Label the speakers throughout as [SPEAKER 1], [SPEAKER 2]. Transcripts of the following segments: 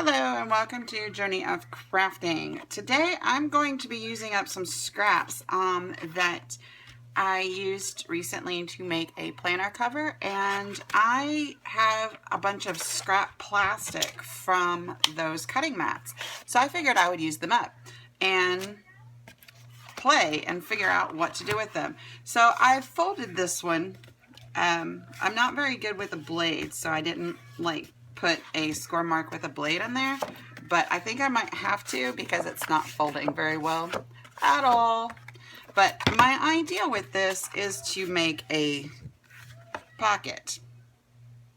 [SPEAKER 1] Hello and welcome to Journey of Crafting. Today I'm going to be using up some scraps that I used recently to make a planner cover, and I have a bunch of scrap plastic from those cutting mats. So I figured I would use them up and play and figure out what to do with them. So I folded this one. I'm not very good with a blade, so I didn't put a score mark with a blade in there, but I think I might have to because it's not folding very well at all. But my idea with this is to make a pocket,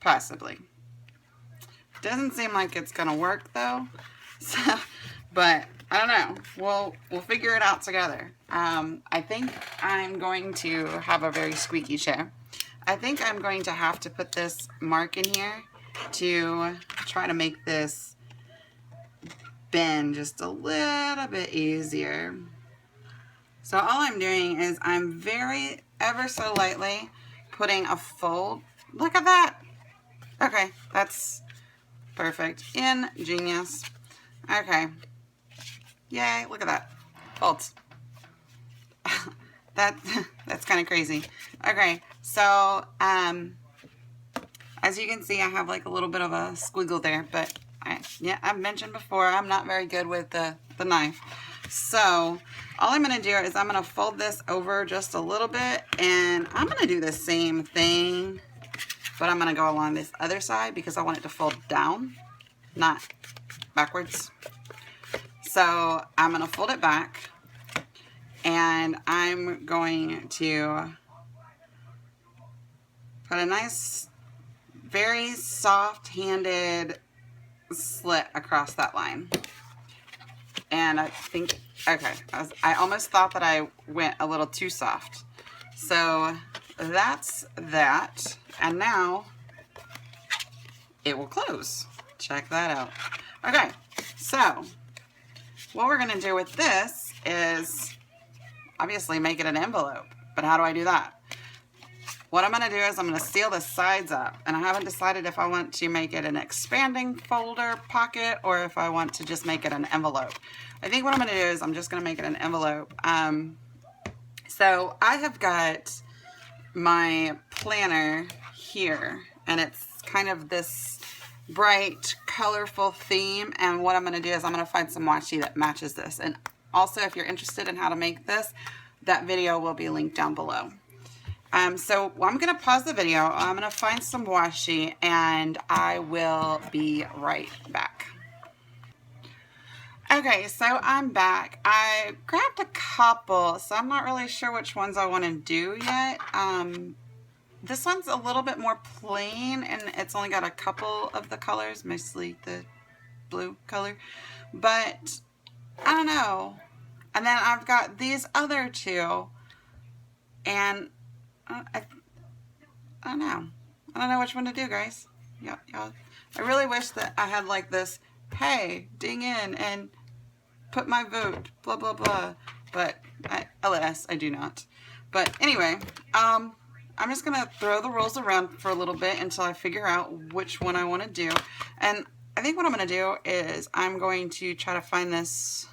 [SPEAKER 1] possibly. Doesn't seem like it's gonna work though, so, but I don't know. We'll figure it out together. I think I'm going to have a very squeaky chair. I think I'm going to have to put this mark in here to try to make this bend just a little bit easier. So all I'm doing is I'm ever so lightly putting a fold. Look at that. Okay, that's perfect. Ingenious. Okay. Yay, look at that. Folds. That's kind of crazy. Okay, so as you can see, I have like a little bit of a squiggle there, but I've mentioned before, I'm not very good with the knife. So all I'm going to do is I'm going to fold this over just a little bit, and I'm going to do the same thing, but I'm going to go along this other side because I want it to fold down, not backwards. So I'm going to fold it back, and I'm going to put a nice, very soft-handed slit across that line. And I think, okay, I almost thought that I went a little too soft. So that's that. And now it will close. Check that out. Okay, so what we're going to do with this is obviously make it an envelope. But how do I do that? What I'm going to do is I'm going to seal the sides up, and I haven't decided if I want to make it an expanding folder pocket or if I want to just make it an envelope. I think what I'm going to do is I'm just going to make it an envelope. So I have got my planner here, and it's kind of this bright, colorful theme, and what I'm going to do is I'm going to find some washi that matches this. And also, if you're interested in how to make this, that video will be linked down below. So I'm going to pause the video. I'm going to find some washi, and I will be right back. Okay, so I'm back. I grabbed a couple, so I'm not really sure which ones I want to do yet. This one's a little bit more plain, and it's only got a couple of the colors, mostly the blue color. But I don't know. And then I've got these other two, and I don't know. I don't know which one to do, guys. Y'all. I really wish that I had like this, hey, ding in and put my vote, blah, blah, blah. But alas, I do not. But anyway, I'm just going to throw the rolls around for a little bit until I figure out which one I want to do. And I think what I'm going to do is I'm going to try to find this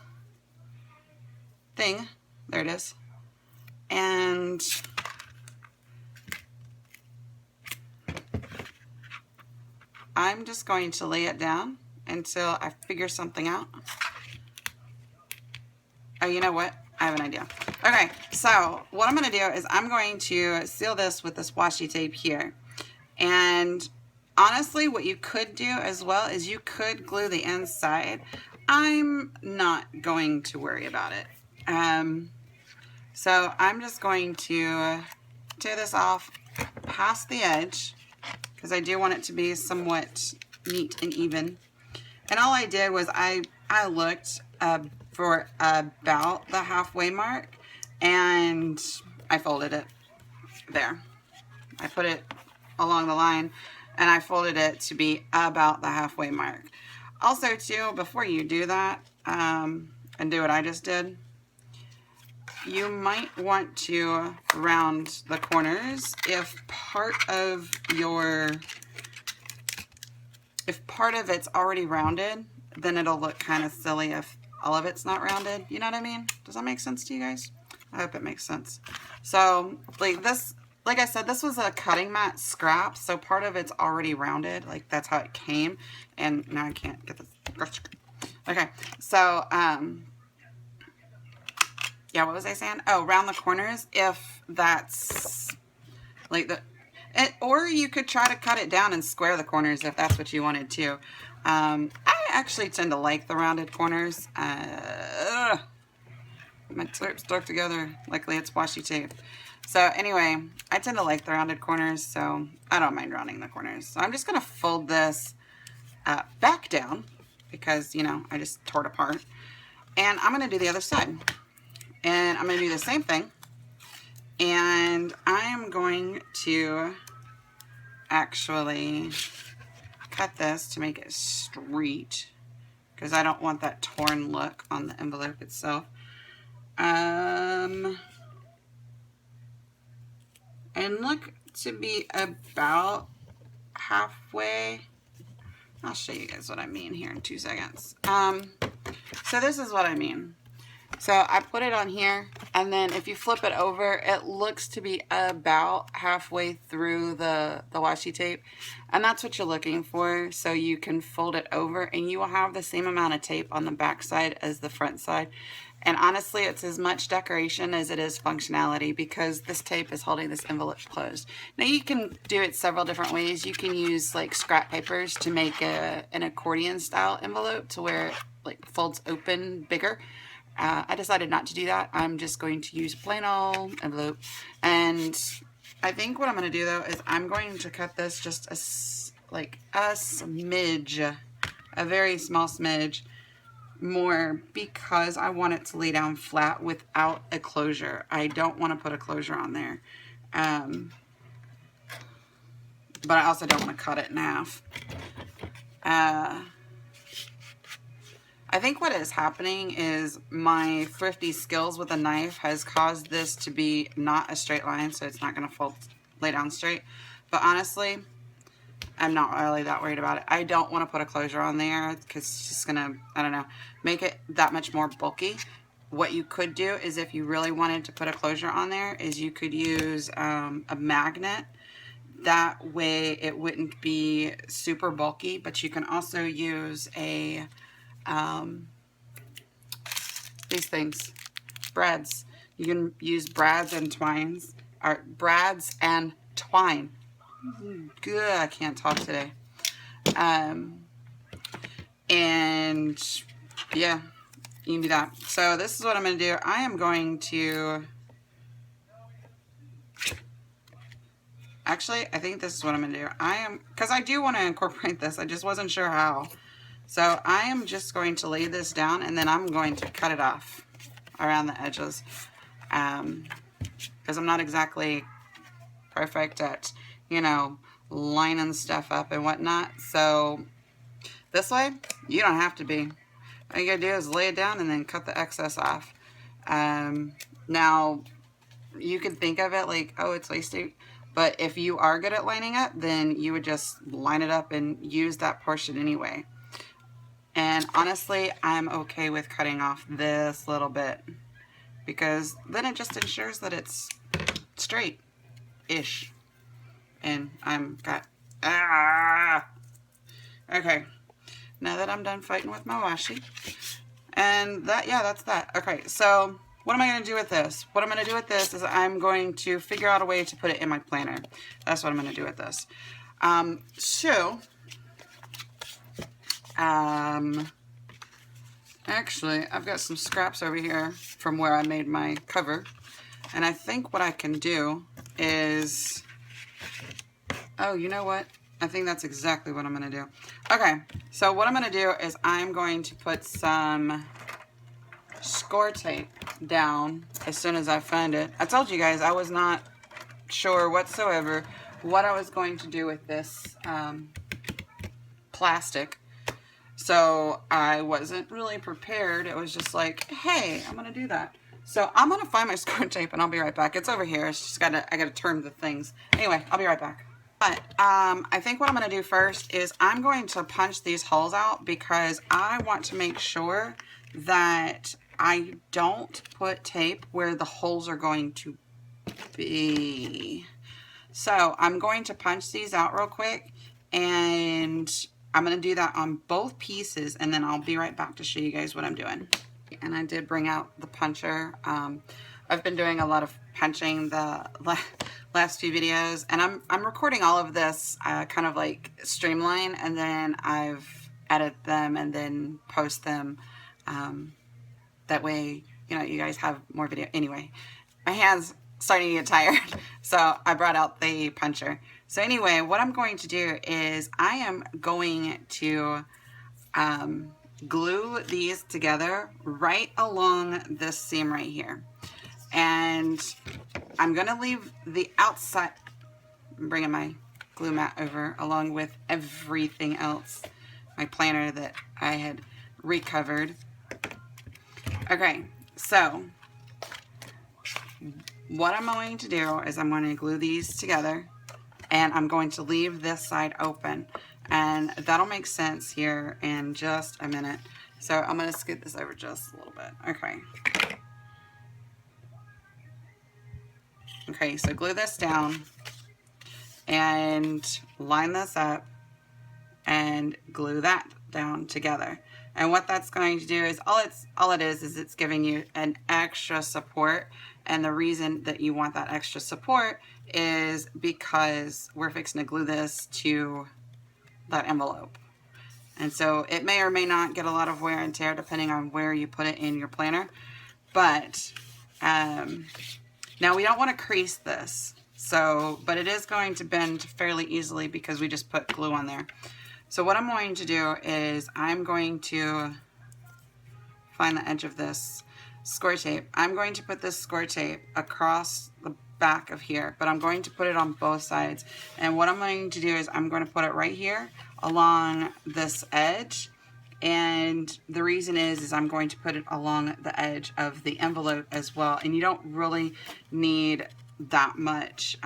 [SPEAKER 1] thing. There it is. And I'm just going to lay it down until I figure something out. Oh, you know what? I have an idea. Okay, so what I'm going to do is I'm going to seal this with this washi tape here. And honestly, what you could do as well is you could glue the inside. I'm not going to worry about it. So I'm just going to tear this off past the edge, because I do want it to be somewhat neat and even. And all I did was I looked for about the halfway mark, and I folded it there. I put it along the line, and I folded it to be about the halfway mark. Also, too, before you do that, and do what I just did, you might want to round the corners if part of it's already rounded. then it'll look kind of silly if all of it's not rounded. You know what I mean? Does that make sense to you guys? I hope it makes sense. So like this, like I said, this was a cutting mat scrap, so part of it's already rounded. Like that's how it came. And now I can't get this. Okay, so yeah, what was I saying? Oh, round the corners if that's like or you could try to cut it down and square the corners if that's what you wanted to. I actually tend to like the rounded corners. My tape stuck together. Luckily it's washi tape. So anyway, I tend to like the rounded corners, so I don't mind rounding the corners. So I'm just going to fold this back down because, you know, I just tore it apart. And I'm going to do the other side. And I'm going to do the same thing. And I'm going to actually cut this to make it straight because I don't want that torn look on the envelope itself. And look to be about halfway. I'll show you guys what I mean here in 2 seconds. So this is what I mean. So I put it on here, and then if you flip it over, it looks to be about halfway through the washi tape, and that's what you're looking for. So you can fold it over, and you will have the same amount of tape on the back side as the front side. And honestly, it's as much decoration as it is functionality because this tape is holding this envelope closed. Now you can do it several different ways. You can use like scrap papers to make an accordion style envelope to where it like folds open bigger. I decided not to do that. I'm just going to use a plain old envelope. And I think what I'm going to do though is I'm going to cut this just a smidge, a very small smidge more because I want it to lay down flat without a closure. I don't want to put a closure on there. But I also don't want to cut it in half. I think what is happening is my thrifty skills with a knife has caused this to be not a straight line, so it's not going to lay down straight. But honestly, I'm not really that worried about it. I don't want to put a closure on there because it's just going to, I don't know, make it that much more bulky. What you could do is if you really wanted to put a closure on there is you could use a magnet. That way it wouldn't be super bulky, but you can also use a these things, brads. You can use brads and twines, or brads and twine. Good, I can't talk today. And yeah, you can do that. So this is what I'm going to do. I am going to, actually, I think this is what I'm going to do. Because I do want to incorporate this. I just wasn't sure how. So I am just going to lay this down and then I'm going to cut it off around the edges. Because I'm not exactly perfect at, you know, lining stuff up and whatnot. So this way, you don't have to be. All you gotta do is lay it down and then cut the excess off. Now, you can think of it like, oh, it's wasted. But if you are good at lining up, then you would just line it up and use that portion anyway. And honestly, I'm okay with cutting off this little bit because then it just ensures that it's straight-ish. And okay. Now that I'm done fighting with my washi. And that, yeah, that's that. Okay, so what am I going to do with this? What I'm going to do with this is I'm going to figure out a way to put it in my planner. That's what I'm going to do with this. Actually, I've got some scraps over here from where I made my cover. And I think what I can do is, oh, you know what? I think that's exactly what I'm going to do. Okay, so what I'm going to do is I'm going to put some score tape down as soon as I find it. I told you guys I was not sure whatsoever what I was going to do with this plastic. So I wasn't really prepared. It was just like, hey, I'm going to do that. So I'm going to find my score tape and I'll be right back. It's over here. It's just I got to turn the things. Anyway, I'll be right back. But I think what I'm going to do first is I'm going to punch these holes out because I want to make sure that I don't put tape where the holes are going to be. So I'm going to punch these out real quick, and I'm going to do that on both pieces, and then I'll be right back to show you guys what I'm doing. And I did bring out the puncher. I've been doing a lot of punching the last few videos, and I'm recording all of this kind of like streamline, and then I've edited them and then post them. That way, you know, you guys have more video. Anyway, my hands starting to get tired, so I brought out the puncher. So anyway, what I'm going to do is I am going to glue these together right along this seam right here. And I'm going to leave the outside, I'm bringing my glue mat over along with everything else, my planner that I had recovered. Okay, so what I'm going to do is I'm going to glue these together, and I'm going to leave this side open, and that'll make sense here in just a minute. So I'm going to scoot this over just a little bit. Okay. Okay, so glue this down and line this up and glue that down together. And what that's going to do is all it is it's giving you an extra support. And the reason that you want that extra support is because we're fixing to glue this to that envelope. And so it may or may not get a lot of wear and tear depending on where you put it in your planner. But now we don't want to crease this, but it is going to bend fairly easily because we just put glue on there. So what I'm going to do is I'm going to find the edge of this score tape. I'm going to put this score tape across the back of here, but I'm going to put it on both sides. And what I'm going to do is I'm going to put it right here along this edge. And the reason is I'm going to put it along the edge of the envelope as well. And you don't really need that much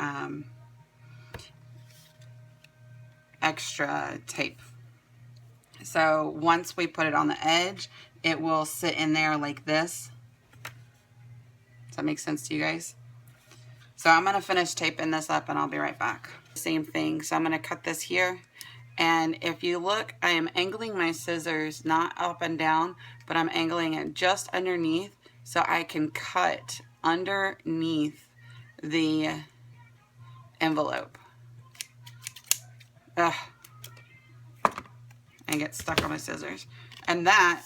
[SPEAKER 1] extra tape. So once we put it on the edge, it will sit in there like this. Does that make sense to you guys? So I'm going to finish taping this up and I'll be right back. Same thing. So I'm going to cut this here. And if you look, I am angling my scissors not up and down, but I'm angling it just underneath so I can cut underneath the envelope. Ugh. And get stuck on my scissors. And that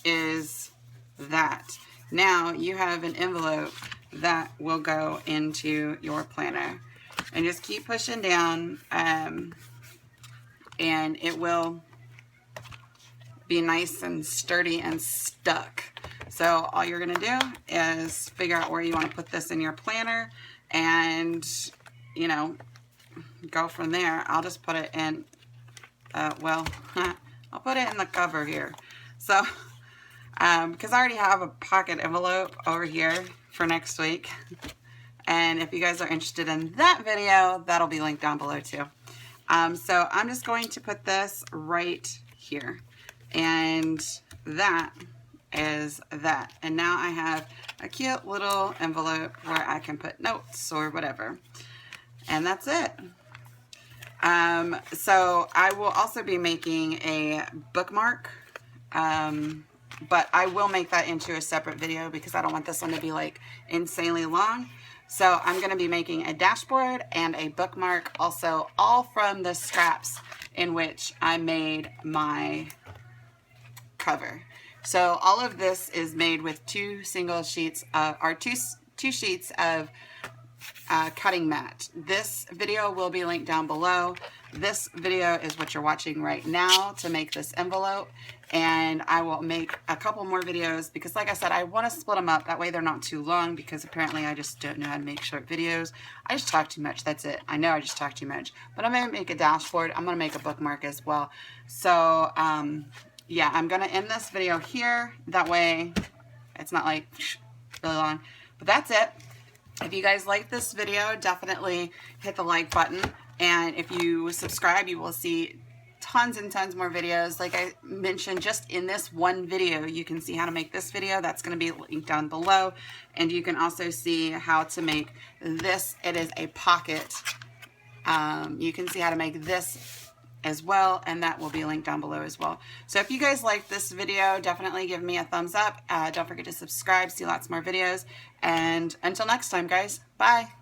[SPEAKER 1] is that. Now you have an envelope that will go into your planner. And just keep pushing down, and it will be nice and sturdy and stuck. So all you're going to do is figure out where you want to put this in your planner and, you know, go from there. I'll just put it in, well, I'll put it in the cover here. So, because I already have a pocket envelope over here for next week. And if you guys are interested in that video, that'll be linked down below too. So I'm just going to put this right here. And that is that. And now I have a cute little envelope where I can put notes or whatever. And that's it. So I will also be making a bookmark, but I will make that into a separate video because I don't want this one to be like insanely long. So I'm going to be making a dashboard and a bookmark also, all from the scraps in which I made my cover. So all of this is made with two sheets of cutting mat. This video will be linked down below. This video is what you're watching right now to make this envelope, and I will make a couple more videos because, like I said, I want to split them up. That way they're not too long because apparently I just don't know how to make short videos. I just talk too much. That's it. I know I just talk too much. But I'm going to make a dashboard. I'm going to make a bookmark as well. So, yeah, I'm going to end this video here. That way it's not like really long. But that's it. If you guys like this video, definitely hit the like button. And if you subscribe, you will see tons and tons more videos. Like I mentioned, just in this one video, you can see how to make this video. That's going to be linked down below. And you can also see how to make this. It is a pocket. You can see how to make this as well, and that will be linked down below as well. So if you guys like this video, definitely give me a thumbs up. Don't forget to subscribe, see lots more videos. And until next time, guys, bye.